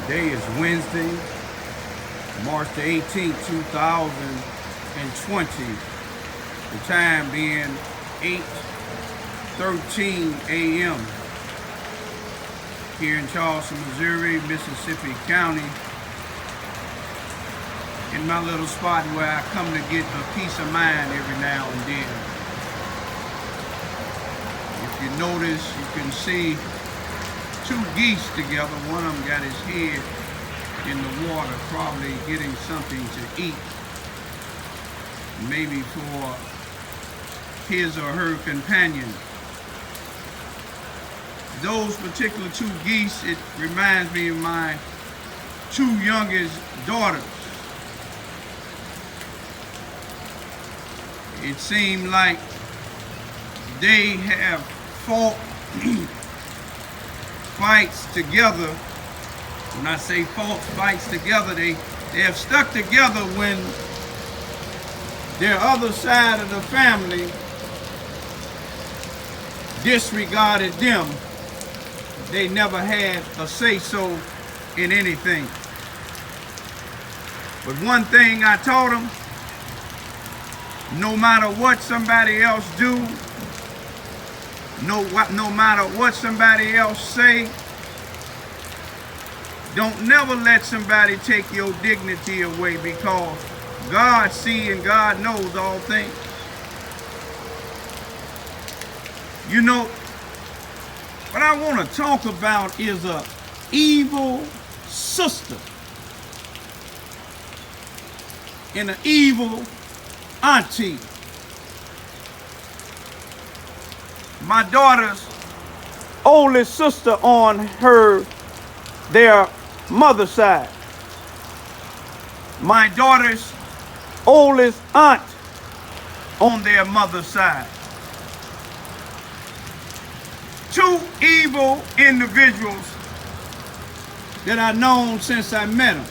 Today is Wednesday, March the 18th, 2020. The time being 8:13 a.m. here in Charleston, Missouri, Mississippi County, in my little spot where I come to get a peace of mind every now and then. If you notice, you can see two geese together. One of them got his head in the water, probably getting something to eat, maybe for his or her companion. Those particular two geese, it reminds me of my two youngest daughters. It seemed like they have fought fights together. When I say fought fights together, they have stuck together when their other side of the family disregarded them. They never had a say-so in anything. But one thing I taught them, no matter what somebody else do, no matter what somebody else say, don't never let somebody take your dignity away, because God sees and God knows all things. You know, what I want to talk about is a evil sister and an evil auntie. My daughter's oldest sister on their mother's side. My daughter's oldest aunt on their mother's side. Two evil individuals that I've known since I met them.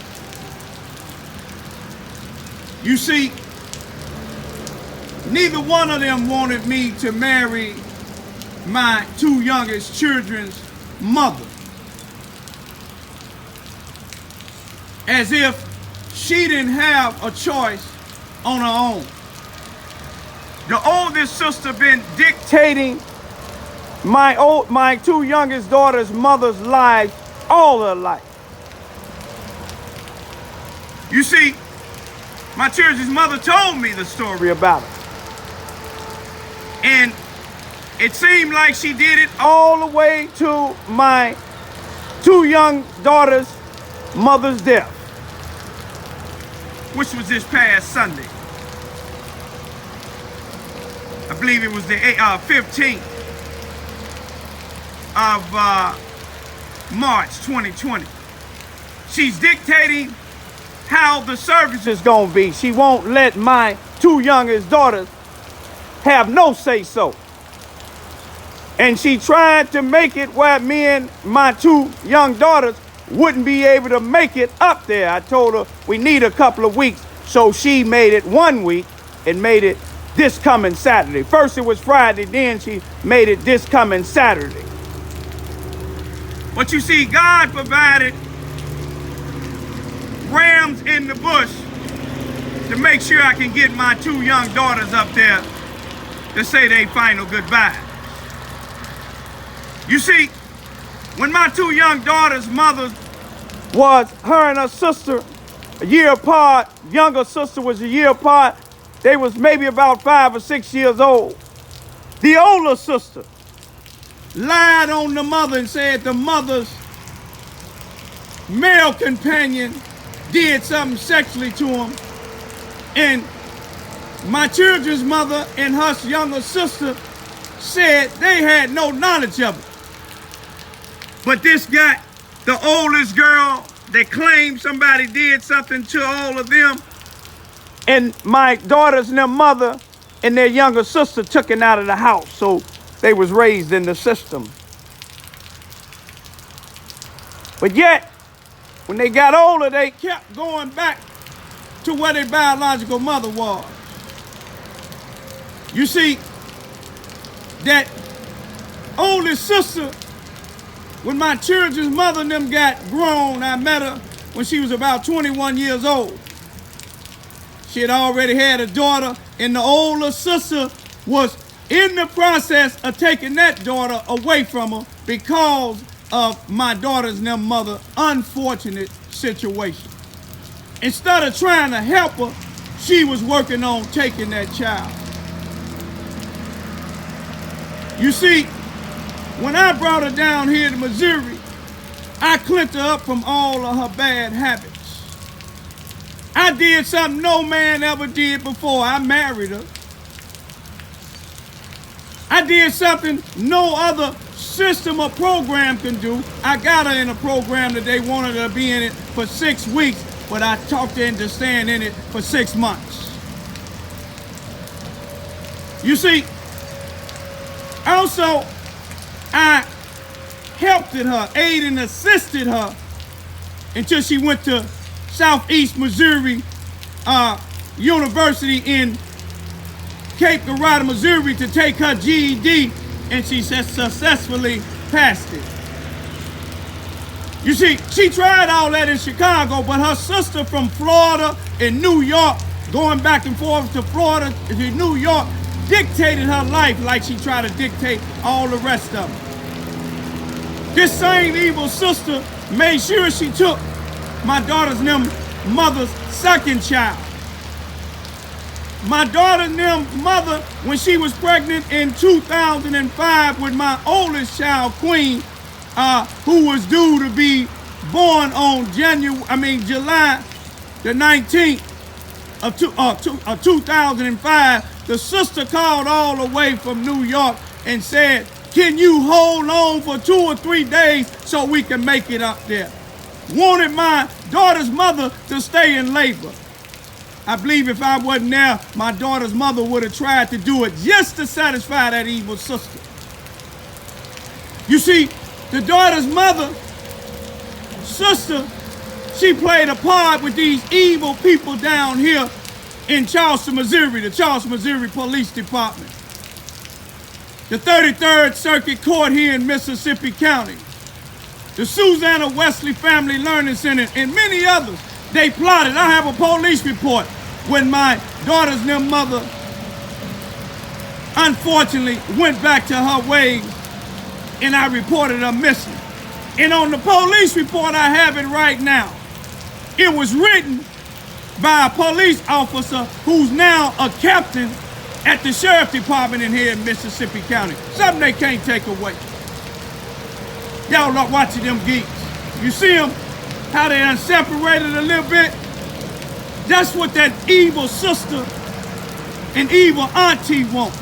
You see, neither one of them wanted me to marry my two youngest children's mother, as if she didn't have a choice on her own. The oldest sister been dictating my two youngest daughters' mother's life all her life. You see, my children's mother told me the story about her, and it seemed like she did it all the way to my two young daughters' mother's death, which was this past Sunday. I believe it was the 15th of March 2020. She's dictating how the service is going to be. She won't let my two youngest daughters have no say-so. And she tried to make it where me and my two young daughters wouldn't be able to make it up there. I told her we need a couple of weeks, so she made it 1 week and made it this coming Saturday. First it was Friday, then she made it this coming Saturday. But you see, God provided rams in the bush to make sure I can get my two young daughters up there to say their final goodbye. You see, when my two young daughters' mothers was her and her sister a year apart, younger sister was a year apart, they was maybe about 5 or 6 years old. The older sister lied on the mother and said the mother's male companion did something sexually to him. And my children's mother and her younger sister said they had no knowledge of it. But this got the oldest girl that claimed somebody did something to all of them. And my daughters and their mother and their younger sister took it out of the house. So they was raised in the system. But yet, when they got older, they kept going back to where their biological mother was. You see, that oldest sister When my children's mother and them got grown, I met her when she was about 21 years old. She had already had a daughter, and the older sister was in the process of taking that daughter away from her because of my daughter's and them mother unfortunate situation. Instead of trying to help her, she was working on taking that child. You see, when I brought her down here to Missouri, I cleaned her up from all of her bad habits. I did something no man ever did before. I married her. I did something no other system or program can do. I got her in a program that they wanted her to be in it for 6 weeks, but I talked her into staying in it for 6 months. You see, also, I helped her, aided and assisted her until she went to Southeast Missouri University in Cape Girardeau, Missouri to take her GED, and she successfully passed it. You see, she tried all that in Chicago, but her sister from Florida and New York, going back and forth to Florida to New York, dictated her life like she tried to dictate all the rest of it. This same evil sister made sure she took my daughter's and them mother's second child. My daughter's and them mother, when she was pregnant in 2005 with my oldest child, Queen, who was due to be born on July the 19th of 2005, the sister called all the way from New York and said, "Can you hold on for 2 or 3 days so we can make it up there?" Wanted my daughter's mother to stay in labor. I believe if I wasn't there, my daughter's mother would have tried to do it just to satisfy that evil sister. You see, the daughter's mother, sister, she played a part with these evil people down here in Charleston, Missouri, the Charleston, Missouri Police Department, the 33rd Circuit Court here in Mississippi County, the Susanna Wesley Family Learning Center, and many others. They plotted. I have a police report when my daughter's and their mother unfortunately went back to her ways, and I reported her missing. And on the police report, I have it right now. It was written by a police officer who's now a captain at the sheriff department in here in Mississippi County. Something they can't take away. Y'all not watching them geeks. You see them, how they done separated a little bit? That's what that evil sister and evil auntie want.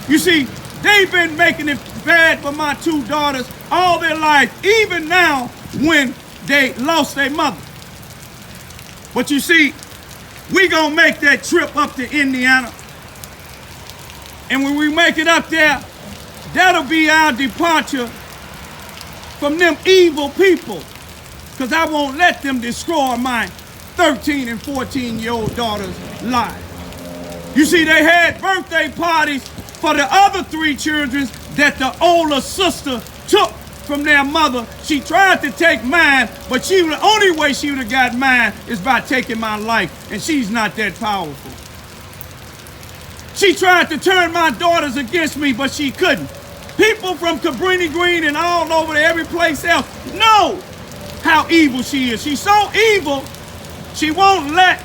You see, they've been making it bad for my 2 daughters all their life, even now when they lost their mother. But you see, we gonna make that trip up to Indiana. And when we make it up there, that'll be our departure from them evil people, because I won't let them destroy my 13 and 14-year-old daughter's life. You see, they had birthday parties for the other 3 children that the older sister took from their mother. She tried to take mine, but the only way she would have got mine is by taking my life, and she's not that powerful. She tried to turn my daughters against me, but she couldn't. People from Cabrini Green and all over to every place else know how evil she is. She's so evil, she won't let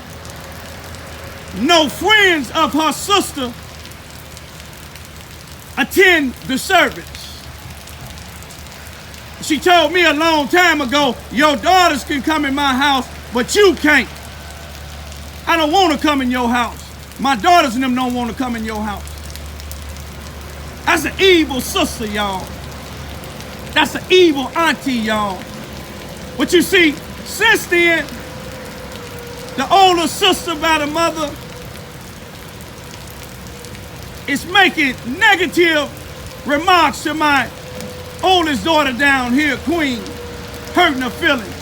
no friends of her sister attend the service. She told me a long time ago, your daughters can come in my house, but you can't. I don't want to come in your house. My daughters and them don't want to come in your house. That's an evil sister, y'all. That's an evil auntie, y'all. But you see, since then, the older sister by the mother is making negative remarks to my oldest daughter down here, Queen, hurting her feelings.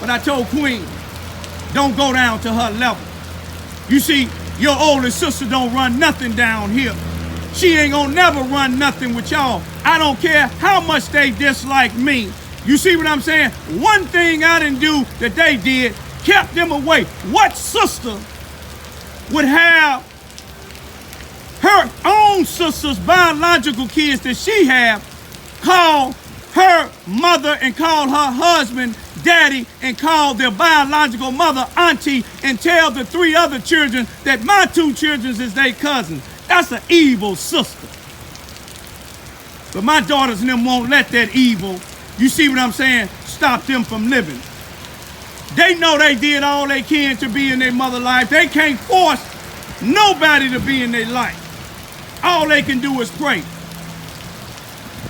But I told Queen, don't go down to her level. You see, your oldest sister don't run nothing down here. She ain't gonna never run nothing with y'all. I don't care how much they dislike me. You see what I'm saying? One thing I didn't do that they did, kept them away. What sister would have her own sister's biological kids that she have call her mother and call her husband daddy and call their biological mother auntie and tell the 3 other children that my 2 children is their cousins? That's an evil sister. But my daughters and them won't let that evil, you see what I'm saying, stop them from living. They know they did all they can to be in their mother life. They can't force nobody to be in their life. All they can do is pray.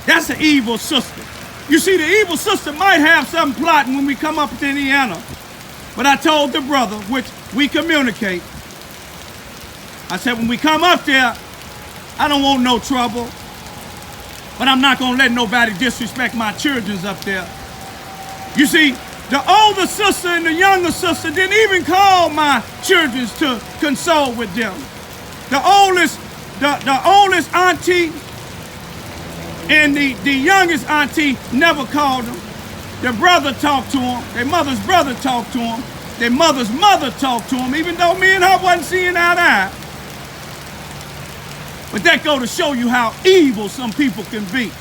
That's an evil sister. You see, the evil sister might have something plotting when we come up to Indiana. But I told the brother, which we communicate, I said, when we come up there, I don't want no trouble. But I'm not going to let nobody disrespect my children's up there. You see, the older sister and the younger sister didn't even call my children to console with them. The oldest auntie and the youngest auntie never called them. Their brother talked to them. Their mother's brother talked to them. Their mother's mother talked to them, even though me and her wasn't seeing eye to eye. But that go to show you how evil some people can be.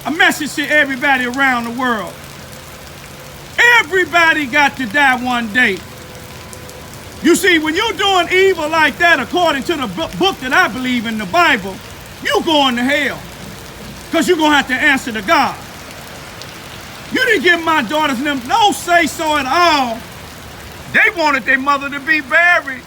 A message to everybody around the world. Everybody got to die one day. You see, when you're doing evil like that, according to the book that I believe in, the Bible, you going to hell. Because you're going to have to answer to God. You didn't give my daughters and them no say-so at all. They wanted their mother to be buried.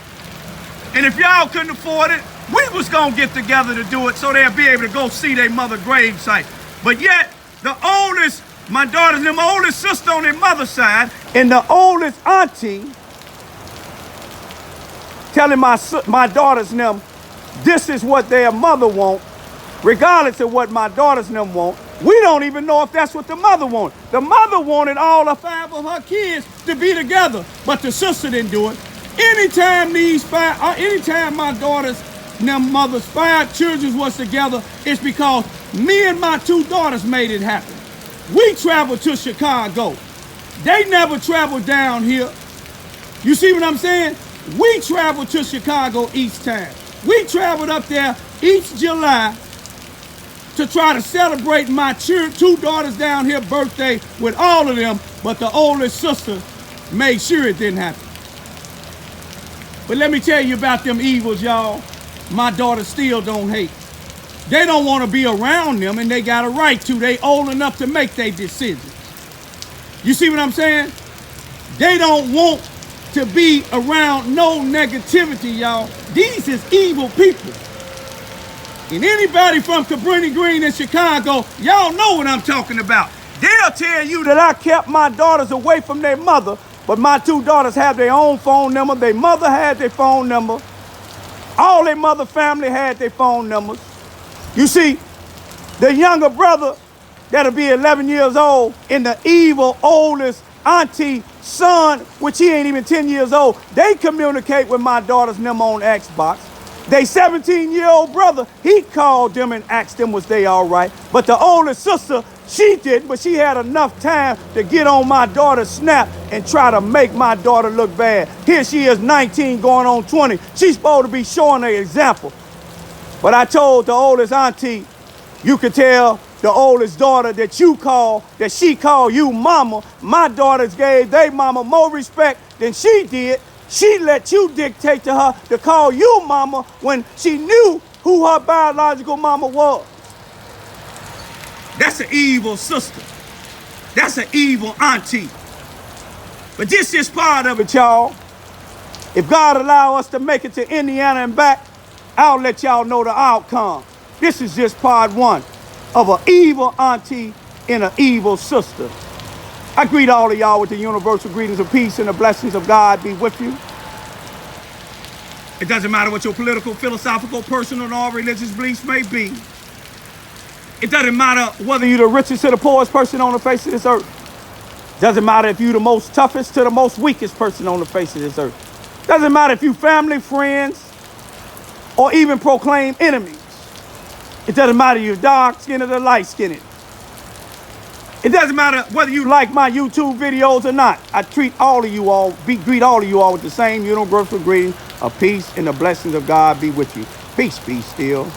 And if y'all couldn't afford it, we was going to get together to do it so they'll be able to go see their mother gravesite. But yet, the oldest, my daughters and them oldest sister on their mother's side, and the oldest auntie telling my daughters and them, this is what their mother want, regardless of what my daughters and them want. We don't even know if that's what the mother wanted. The mother wanted all the 5 of her kids to be together, but the sister didn't do it. Anytime my daughters and them mothers' 5 children was together, it's because me and my 2 daughters made it happen. We traveled to Chicago. They never traveled down here. You see what I'm saying? We traveled to Chicago each time. We traveled up there each July to try to celebrate my 2 daughters down here birthday with all of them, but the oldest sister made sure it didn't happen. But let me tell you about them evils, y'all. My daughters still don't hate. They don't want to be around them, and they got a right to. They old enough to make their decisions. You see what I'm saying? They don't want to be around no negativity, y'all. These is evil people. And anybody from Cabrini Green in Chicago, y'all know what I'm talking about. They'll tell you that I kept my daughters away from their mother, but my 2 daughters have their own phone number. Their mother had their phone number. All their mother family had their phone numbers. You see, the younger brother that'll be 11 years old and the evil oldest auntie son, which he ain't even 10 years old, they communicate with my daughters and them on Xbox. They 17-year-old brother, he called them and asked them was they all right. But the oldest sister, she didn't, but she had enough time to get on my daughter's snap and try to make my daughter look bad. Here she is 19 going on 20. She's supposed to be showing an example. But I told the oldest auntie, you could tell the oldest daughter that she called you mama. My daughters gave their mama more respect than she did. She let you dictate to her to call you mama when she knew who her biological mama was. That's an evil sister. That's an evil auntie. But this is part of it, y'all. If God allow us to make it to Indiana and back, I'll let y'all know the outcome. This is just part 1 of an evil auntie and an evil sister. I greet all of y'all with the universal greetings of peace and the blessings of God be with you. It doesn't matter what your political, philosophical, personal, or religious beliefs may be. It doesn't matter whether you're the richest or the poorest person on the face of this earth. It doesn't matter if you're the most toughest to the most weakest person on the face of this earth. It doesn't matter if you family, friends, or even proclaim enemies. It doesn't matter if you're dark-skinned or light-skinned. It doesn't matter whether you like my YouTube videos or not. I greet all of you all with the same universal greeting of peace and the blessings of God be with you. Peace be still.